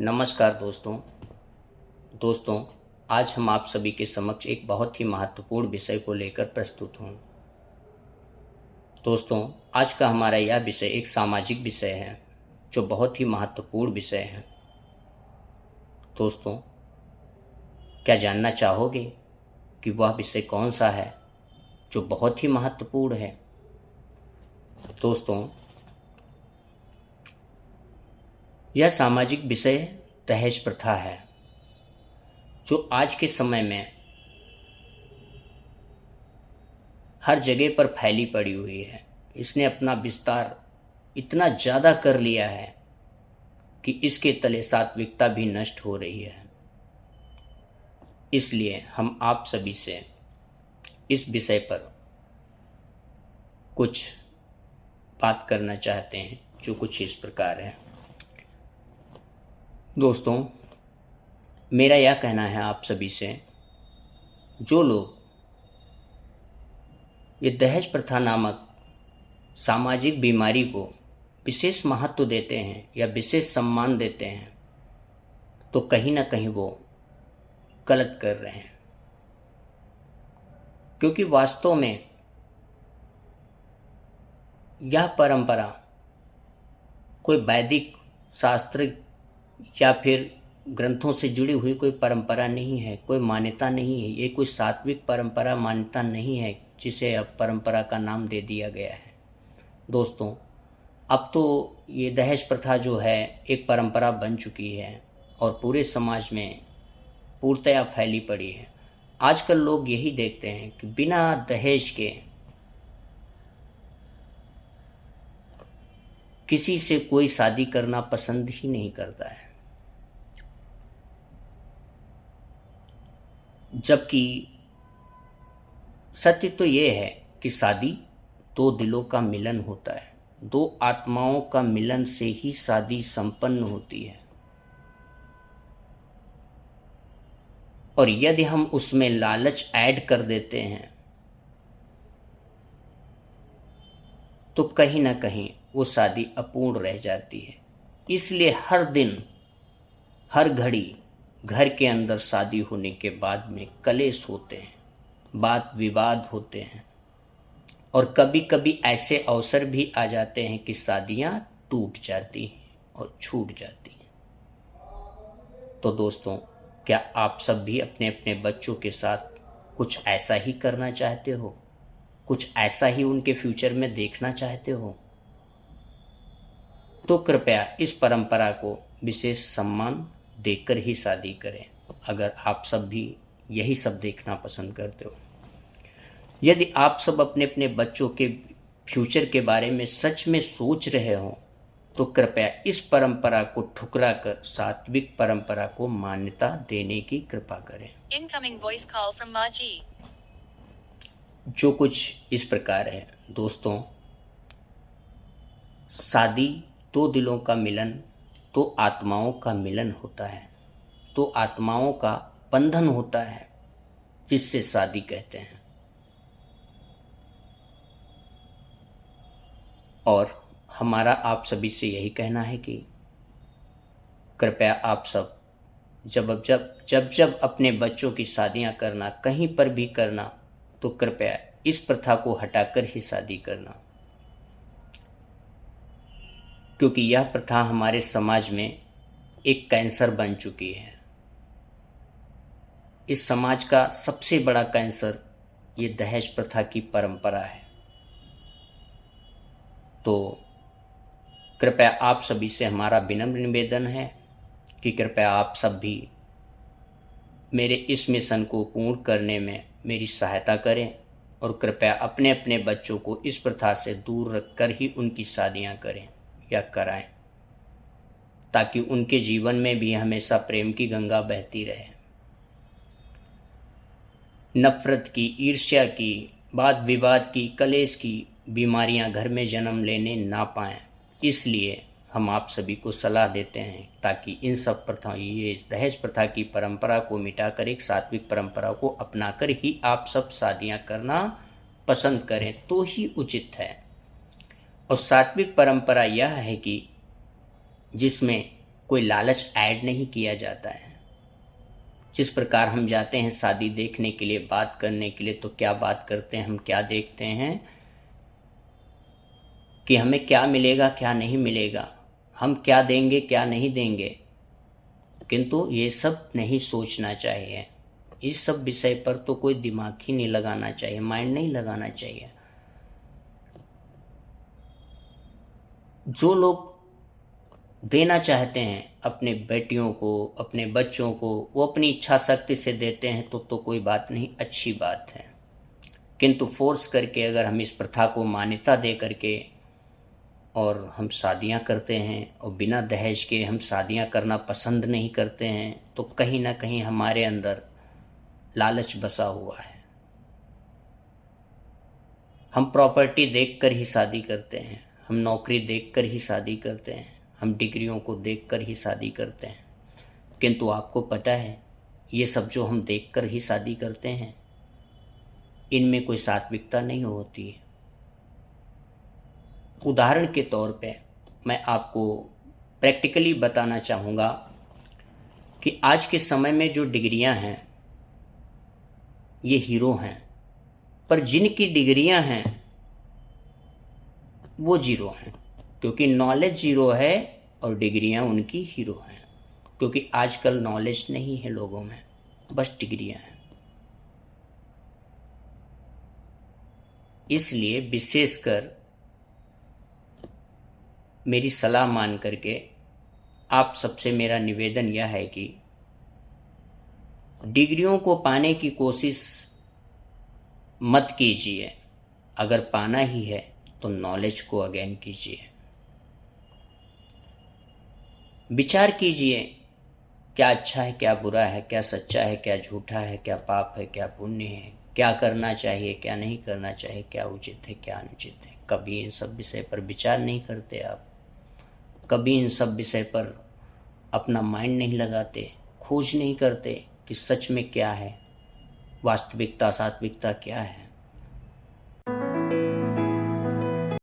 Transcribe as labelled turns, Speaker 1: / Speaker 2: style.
Speaker 1: नमस्कार दोस्तों। आज हम आप सभी के समक्ष एक बहुत ही महत्वपूर्ण विषय को लेकर प्रस्तुत हूँ। दोस्तों, आज का हमारा यह विषय एक सामाजिक विषय है जो बहुत ही महत्वपूर्ण विषय है। दोस्तों, क्या जानना चाहोगे कि वह विषय कौन सा है जो बहुत ही महत्वपूर्ण है? दोस्तों, यह सामाजिक विषय दहेज प्रथा है जो आज के समय में हर जगह पर फैली पड़ी हुई है। इसने अपना विस्तार इतना ज़्यादा कर लिया है कि इसके तले सात्विकता भी नष्ट हो रही है। इसलिए हम आप सभी से इस विषय पर कुछ बात करना चाहते हैं जो कुछ इस प्रकार है। दोस्तों, मेरा यह कहना है आप सभी से, जो लोग ये दहेज प्रथा नामक सामाजिक बीमारी को विशेष महत्व देते हैं या विशेष सम्मान देते हैं, तो कहीं ना कहीं वो गलत कर रहे हैं। क्योंकि वास्तव में यह परंपरा कोई वैदिक शास्त्र या फिर ग्रंथों से जुड़ी हुई कोई परंपरा नहीं है, कोई मान्यता नहीं है। ये कोई सात्विक परंपरा मान्यता नहीं है जिसे अब परंपरा का नाम दे दिया गया है। दोस्तों, अब तो ये दहेज प्रथा जो है एक परंपरा बन चुकी है और पूरे समाज में पूर्णतया फैली पड़ी है। आजकल लोग यही देखते हैं कि बिना दहेज के किसी से कोई शादी करना पसंद ही नहीं करता है। जबकि सत्य तो ये है कि शादी दो दिलों का मिलन होता है, दो आत्माओं का मिलन से ही शादी संपन्न होती है। और यदि हम उसमें लालच ऐड कर देते हैं तो कहीं ना कहीं वो शादी अपूर्ण रह जाती है। इसलिए हर दिन हर घड़ी घर के अंदर शादी होने के बाद में कलेश होते हैं, वाद विवाद होते हैं और कभी कभी ऐसे अवसर भी आ जाते हैं कि शादियां टूट जाती हैं और छूट जाती हैं। तो दोस्तों, क्या आप सब भी अपने अपने बच्चों के साथ कुछ ऐसा ही करना चाहते हो? कुछ ऐसा ही उनके फ्यूचर में देखना चाहते हो? तो कृपया इस परंपरा को विशेष सम्मान देकर ही शादी करें, अगर आप सब भी यही सब देखना पसंद करते हो। यदि आप सब अपने अपने बच्चों के फ्यूचर के बारे में सच में सोच रहे हो तो कृपया इस परंपरा को ठुकरा कर सात्विक परंपरा को मान्यता देने की कृपा करें।
Speaker 2: Incoming voice call from Maji.
Speaker 1: जो कुछ इस प्रकार है। दोस्तों, शादी दो दिलों का मिलन, दो आत्माओं का मिलन होता है, दो आत्माओं का बंधन होता है जिससे शादी कहते हैं। और हमारा आप सभी से यही कहना है कि कृपया आप सब जब अपने बच्चों की शादियां करना, कहीं पर भी करना, तो कृपया इस प्रथा को हटाकर ही शादी करना। क्योंकि यह प्रथा हमारे समाज में एक कैंसर बन चुकी है। इस समाज का सबसे बड़ा कैंसर ये दहेज प्रथा की परंपरा है। तो कृपया आप सभी से हमारा विनम्र निवेदन है कि कृपया आप सब भी मेरे इस मिशन को पूर्ण करने में मेरी सहायता करें और कृपया अपने अपने बच्चों को इस प्रथा से दूर रखकर ही उनकी शादियां करें या कराएं, ताकि उनके जीवन में भी हमेशा प्रेम की गंगा बहती रहे। नफरत की, ईर्ष्या की, वाद विवाद की, कलेश की बीमारियां घर में जन्म लेने ना पाएं। इसलिए हम आप सभी को सलाह देते हैं ताकि इन सब प्रथा, ये दहेज प्रथा की परंपरा को मिटाकर एक सात्विक परंपरा को अपनाकर ही आप सब शादियां करना पसंद करें तो ही उचित है। और सात्विक परंपरा यह है कि जिसमें कोई लालच ऐड नहीं किया जाता है। जिस प्रकार हम जाते हैं शादी देखने के लिए, बात करने के लिए, तो क्या बात करते हैं, हम क्या देखते हैं कि हमें क्या मिलेगा क्या नहीं मिलेगा, हम क्या देंगे क्या नहीं देंगे। किंतु ये सब नहीं सोचना चाहिए। इस सब विषय पर तो कोई दिमाग ही नहीं लगाना चाहिए, माइंड नहीं लगाना चाहिए। जो लोग देना चाहते हैं अपने बेटियों को, अपने बच्चों को, वो अपनी इच्छा शक्ति से देते हैं तो कोई बात नहीं, अच्छी बात है। किंतु फोर्स करके अगर हम इस प्रथा को मान्यता दे करके और हम शादियां करते हैं और बिना दहेज के हम शादियां करना पसंद नहीं करते हैं, तो कहीं ना कहीं हमारे अंदर लालच बसा हुआ है। हम प्रॉपर्टी देखकर ही शादी करते हैं, हम नौकरी देखकर ही शादी करते हैं, हम डिग्रियों को देखकर ही शादी करते हैं। किंतु आपको पता है ये सब जो हम देखकर ही शादी करते हैं, इनमें कोई सात्विकता नहीं होती है। उदाहरण के तौर पे मैं आपको प्रैक्टिकली बताना चाहूँगा कि आज के समय में जो डिग्रियां हैं ये हीरो हैं, पर जिनकी डिग्रियां हैं वो जीरो हैं, क्योंकि नॉलेज जीरो है और डिग्रियां उनकी हीरो हैं। क्योंकि आजकल नॉलेज नहीं है लोगों में, बस डिग्रियां हैं। इसलिए विशेषकर मेरी सलाह मान करके आप सबसे मेरा निवेदन यह है कि डिग्रियों को पाने की कोशिश मत कीजिए। अगर पाना ही है तो नॉलेज को अगेन कीजिए। विचार कीजिए क्या अच्छा है, क्या बुरा है, क्या सच्चा है, क्या झूठा है, क्या पाप है, क्या पुण्य है, क्या करना चाहिए, क्या नहीं करना चाहिए, क्या उचित है, क्या अनुचित है। कभी इन सब विषय पर विचार नहीं करते आप, कभी इन सब विषय पर अपना माइंड नहीं लगाते, खोज नहीं करते कि सच में क्या है, वास्तविकता सात्विकता क्या है।